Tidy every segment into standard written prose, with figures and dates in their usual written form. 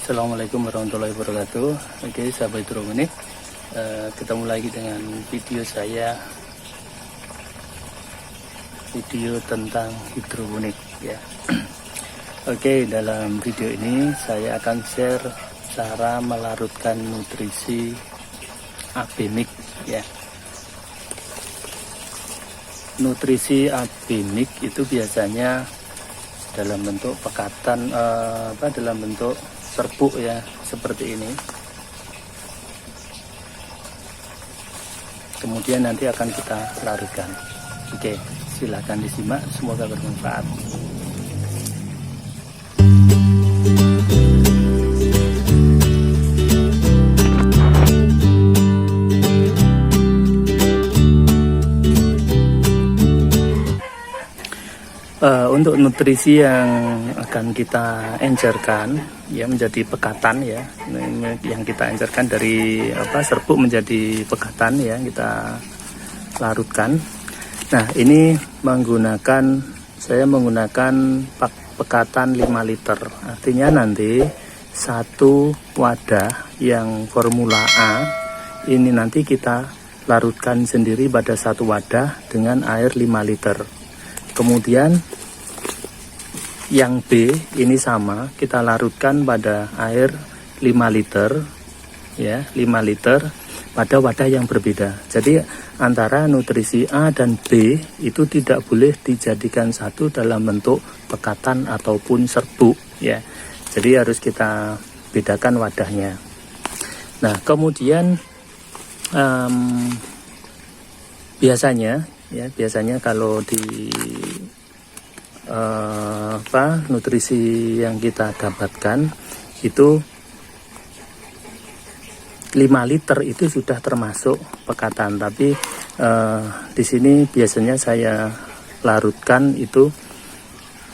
Assalamualaikum warahmatullahi wabarakatuh. Oke, sahabat hidroponik, ketemu lagi dengan video saya, video tentang hidroponik ya. Oke, dalam video ini saya akan share cara melarutkan nutrisi AB mix ya. Nutrisi AB mix itu biasanya dalam bentuk pekatan, dalam bentuk serbuk ya, seperti ini. Kemudian nanti akan kita larutkan. Oke, silahkan disimak, semoga bermanfaat. Untuk nutrisi yang akan kita encerkan ya menjadi pekatan ya, yang kita encerkan dari serbuk menjadi pekatan ya, kita larutkan. Nah, ini saya menggunakan pekatan 5 liter. Artinya nanti satu wadah yang formula A ini nanti kita larutkan sendiri pada satu wadah dengan air 5 liter. Kemudian yang B ini sama, kita larutkan pada air 5 liter ya, 5 liter pada wadah yang berbeda. Jadi antara nutrisi A dan B itu tidak boleh dijadikan satu dalam bentuk pekatan ataupun serbuk ya. Jadi harus kita bedakan wadahnya. Nah, kemudian biasanya kalau di nutrisi yang kita dapatkan itu 5 liter itu sudah termasuk pekatan, tapi di sini biasanya saya larutkan itu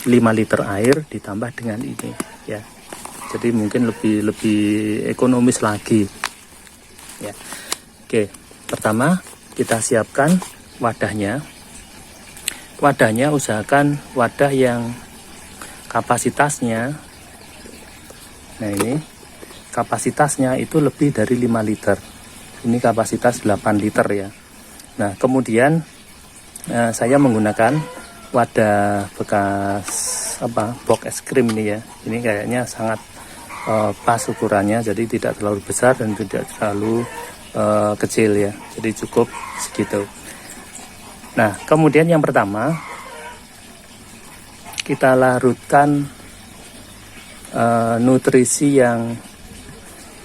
5 liter air ditambah dengan ini ya. Jadi mungkin lebih ekonomis lagi ya. Oke, pertama kita siapkan wadahnya. Wadahnya usahakan wadah yang kapasitasnya, nah ini kapasitasnya itu lebih dari 5 liter. Ini kapasitas 8 liter ya. Nah, kemudian saya menggunakan wadah bekas box es krim ini ya. Ini kayaknya sangat pas ukurannya, jadi tidak terlalu besar dan tidak terlalu kecil ya. Jadi cukup segitu. Nah, kemudian yang pertama kita larutkan nutrisi yang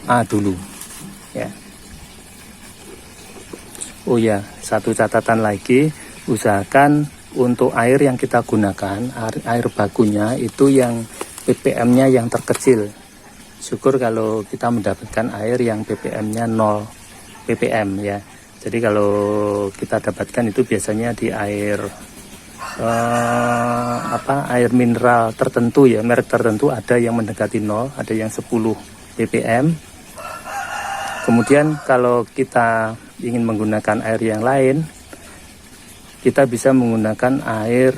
A dulu ya. Oh ya, satu catatan lagi, usahakan untuk air yang kita gunakan, air bakunya itu yang ppm-nya yang terkecil. Syukur kalau kita mendapatkan air yang ppm-nya 0 ppm ya. Jadi kalau kita dapatkan itu biasanya di air air mineral tertentu ya, merek tertentu ada yang mendekati 0, ada yang 10 ppm. Kemudian kalau kita ingin menggunakan air yang lain, kita bisa menggunakan air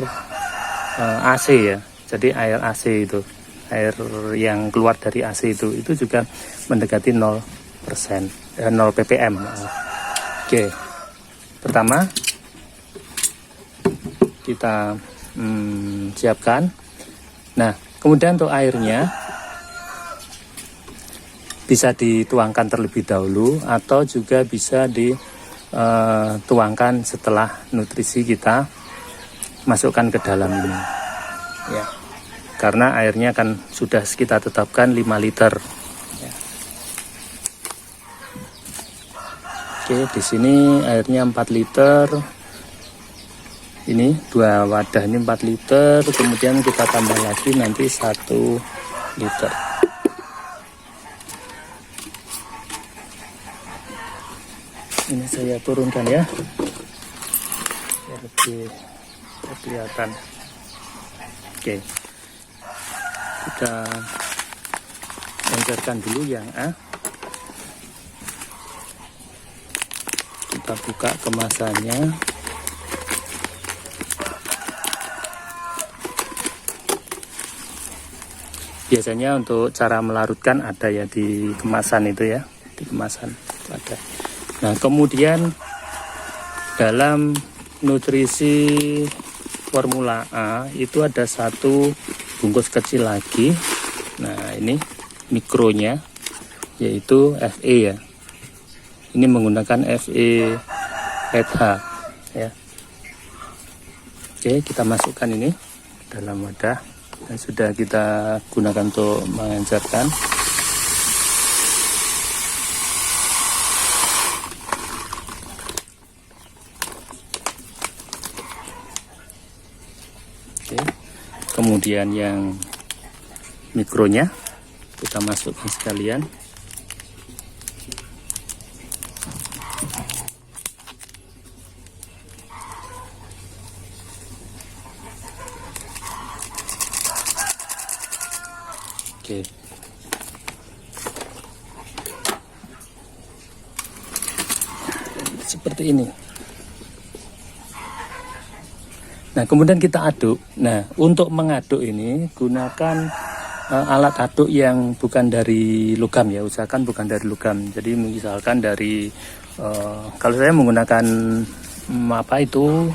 AC ya. Jadi air AC itu, air yang keluar dari AC itu juga mendekati 0%, 0 ppm. Oke, pertama kita siapkan. Nah, kemudian untuk airnya bisa dituangkan terlebih dahulu atau juga bisa dituangkan setelah nutrisi kita masukkan ke dalam ini ya. Karena airnya kan sudah kita tetapkan 5 liter. Oke, di sini airnya 4 liter. Ini 2 wadah ini 4 liter, kemudian kita tambah lagi nanti 1 liter. Ini saya turunkan ya, biar lebih kelihatan. Oke, kita encerkan dulu yang A. Kita buka kemasannya. biasanya untuk cara melarutkan ada ya di kemasan itu ya, di kemasan ada. Nah kemudian dalam nutrisi formula A itu ada satu bungkus kecil lagi. Nah ini mikronya yaitu Fe ya. Ini menggunakan FeH ya. Oke, kita masukkan ini dalam wadah yang sudah kita gunakan untuk mengencerkan. Oke, kemudian yang mikronya kita masukkan sekalian. Oke. Seperti ini. Nah, kemudian kita aduk. Nah, untuk mengaduk ini gunakan alat aduk yang bukan dari logam ya, usahakan bukan dari logam. Jadi misalkan dari kalau saya menggunakan apa itu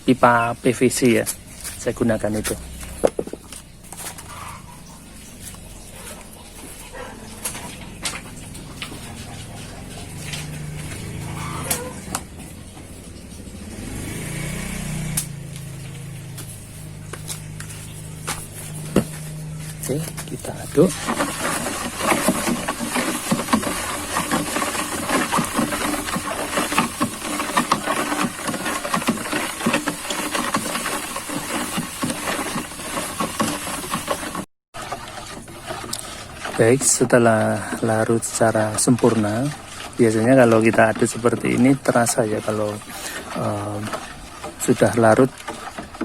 pipa PVC ya, saya gunakan itu. Oke, kita aduk. Baik, setelah larut secara sempurna, biasanya kalau kita aduk seperti ini terasa ya kalau sudah larut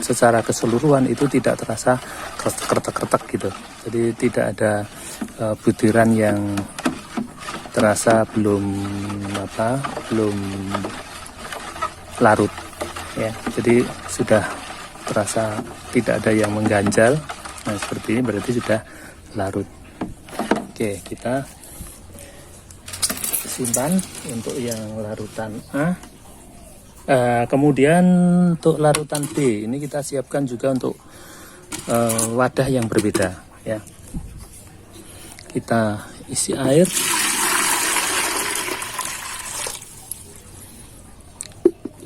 secara keseluruhan itu tidak terasa kretek-kretek gitu. Jadi tidak ada butiran yang terasa belum larut ya. Jadi sudah terasa tidak ada yang mengganjal. Nah, seperti ini berarti sudah larut. Oke, kita simpan untuk yang larutan A. Kemudian untuk larutan B ini kita siapkan juga untuk wadah yang berbeda ya. Kita isi air,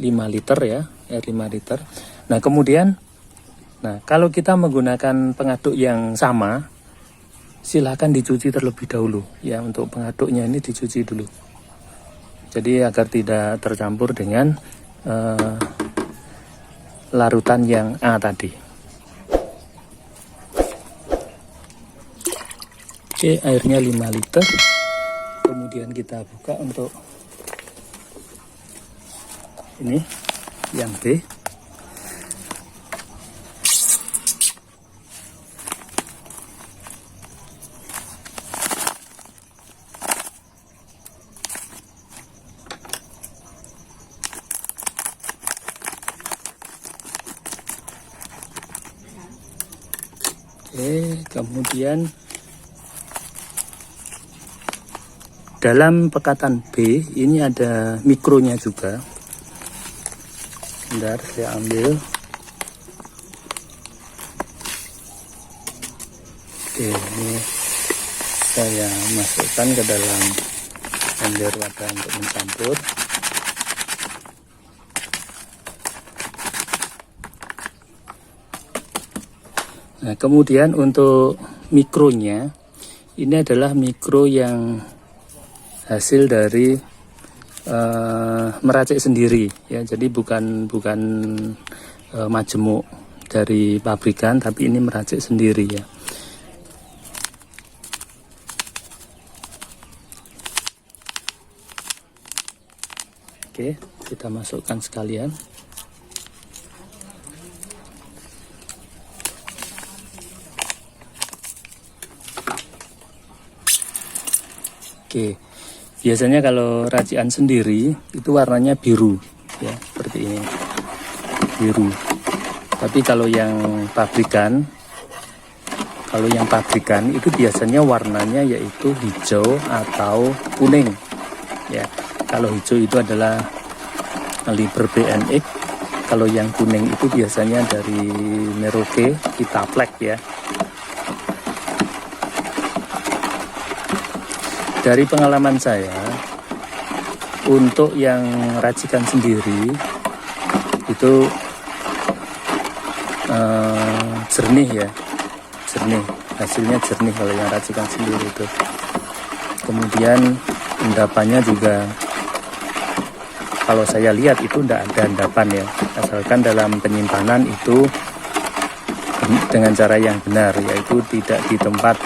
lima liter ya, air 5 liter. Nah kemudian, kalau kita menggunakan pengaduk yang sama, silahkan dicuci terlebih dahulu ya. Untuk pengaduknya ini dicuci dulu, jadi agar tidak tercampur dengan larutan yang A tadi. Oke, airnya 5 liter. Kemudian kita buka untuk ini yang B. Oke, kemudian dalam pekatan B ini ada mikronya juga. Bentar, saya ambil. Oke, ini saya masukkan ke dalam ember wadah untuk mencampur. Nah, kemudian untuk mikronya, ini adalah mikro yang hasil dari meracik sendiri ya. Jadi bukan majemuk dari pabrikan, tapi ini meracik sendiri ya. Oke, kita masukkan sekalian. Oke, biasanya kalau racikan sendiri itu warnanya biru ya, seperti ini, biru. Tapi kalau yang pabrikan Kalau yang pabrikan itu biasanya warnanya yaitu hijau atau kuning ya. Kalau hijau itu adalah Liber BNX, kalau yang kuning itu biasanya dari Merauke Vitaplek ya. Dari pengalaman saya, untuk yang racikan sendiri itu jernih ya, jernih, hasilnya jernih kalau yang racikan sendiri itu. Kemudian endapannya juga kalau saya lihat itu tidak ada endapan ya, asalkan dalam penyimpanan itu dengan cara yang benar, yaitu tidak di tempat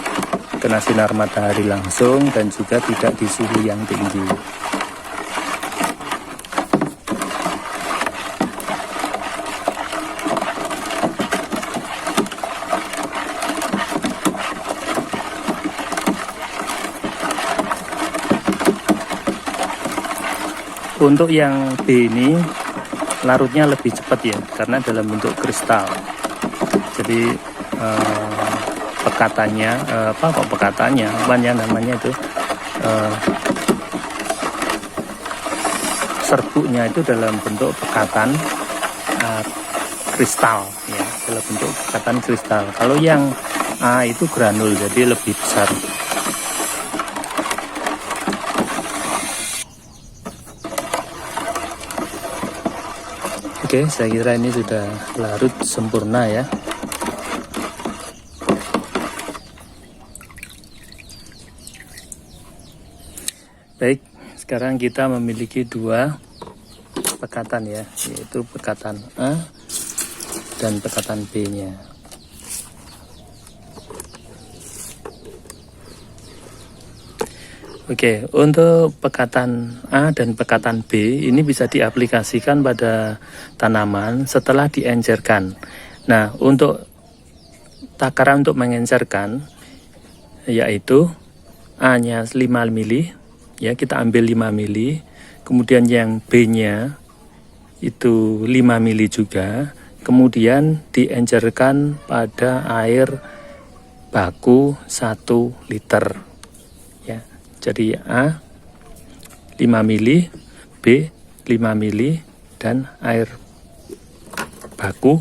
kena sinar matahari langsung dan juga tidak di suhu yang tinggi. Untuk yang B ini larutnya lebih cepat ya, karena dalam bentuk kristal. Jadi pekatannya namanya itu serbuknya itu dalam bentuk pekatan kristal ya, dalam bentuk pekatan kristal. Kalau yang A itu granul, jadi lebih besar. Oke, saya kira ini sudah larut sempurna ya. Baik, sekarang kita memiliki dua pekatan ya, yaitu pekatan A dan pekatan B-nya. Oke, untuk pekatan A dan pekatan B ini bisa diaplikasikan pada tanaman setelah diencerkan. Nah, untuk takaran untuk mengencerkan yaitu A-nya 5 mili, ya kita ambil 5 mili, kemudian yang B-nya itu 5 mili juga, kemudian diencerkan pada air baku 1 liter. Jadi A 5 mili, B 5 mili, dan air baku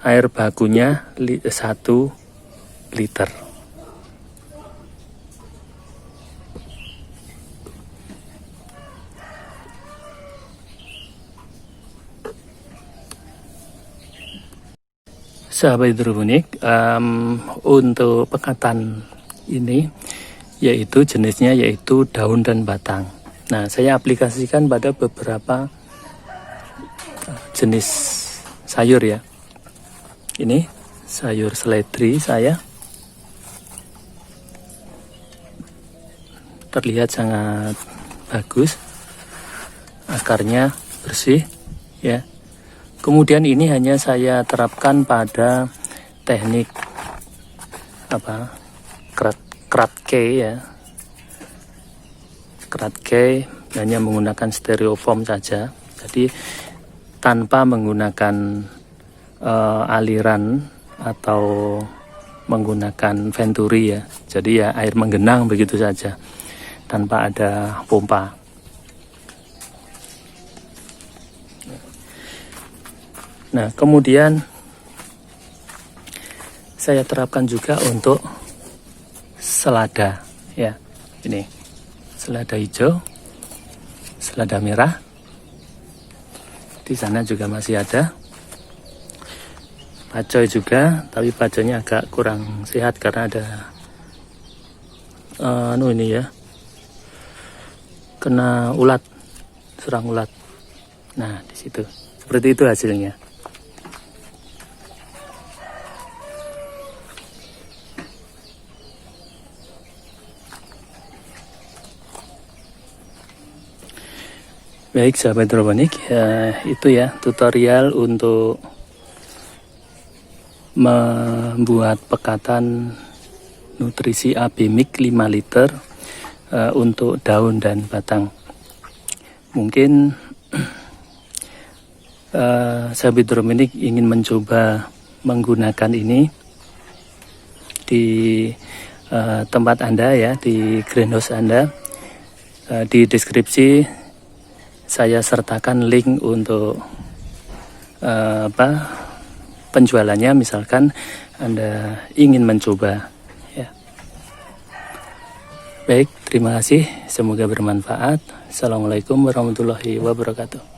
air bakunya 1 liter. Sahabat hidroponik, untuk pekatan ini yaitu jenisnya yaitu daun dan batang. Nah, saya aplikasikan pada beberapa jenis sayur ya. Ini sayur seledri saya, terlihat sangat bagus, akarnya bersih ya. Kemudian ini hanya saya terapkan pada teknik kratke ya. Kratke hanya menggunakan stereofoam saja. Jadi tanpa menggunakan aliran atau menggunakan venturi ya. Jadi ya air menggenang begitu saja tanpa ada pompa. Nah, kemudian saya terapkan juga untuk selada ya. Ini selada hijau, selada merah. Di sana juga masih ada. Pacoy juga, tapi pacoynya agak kurang sehat karena ada ini ya. Kena ulat, serang ulat. Nah, di situ. Seperti itu hasilnya. Baik sahabat hidroponik, ya, itu ya tutorial untuk membuat pekatan nutrisi AB Mix 5 liter untuk daun dan batang. Mungkin sahabat hidroponik ingin mencoba menggunakan ini di tempat Anda ya, di greenhouse Anda, di deskripsi saya sertakan link untuk penjualannya, misalkan Anda ingin mencoba ya. Baik, terima kasih, semoga bermanfaat. Assalamualaikum warahmatullahi wabarakatuh.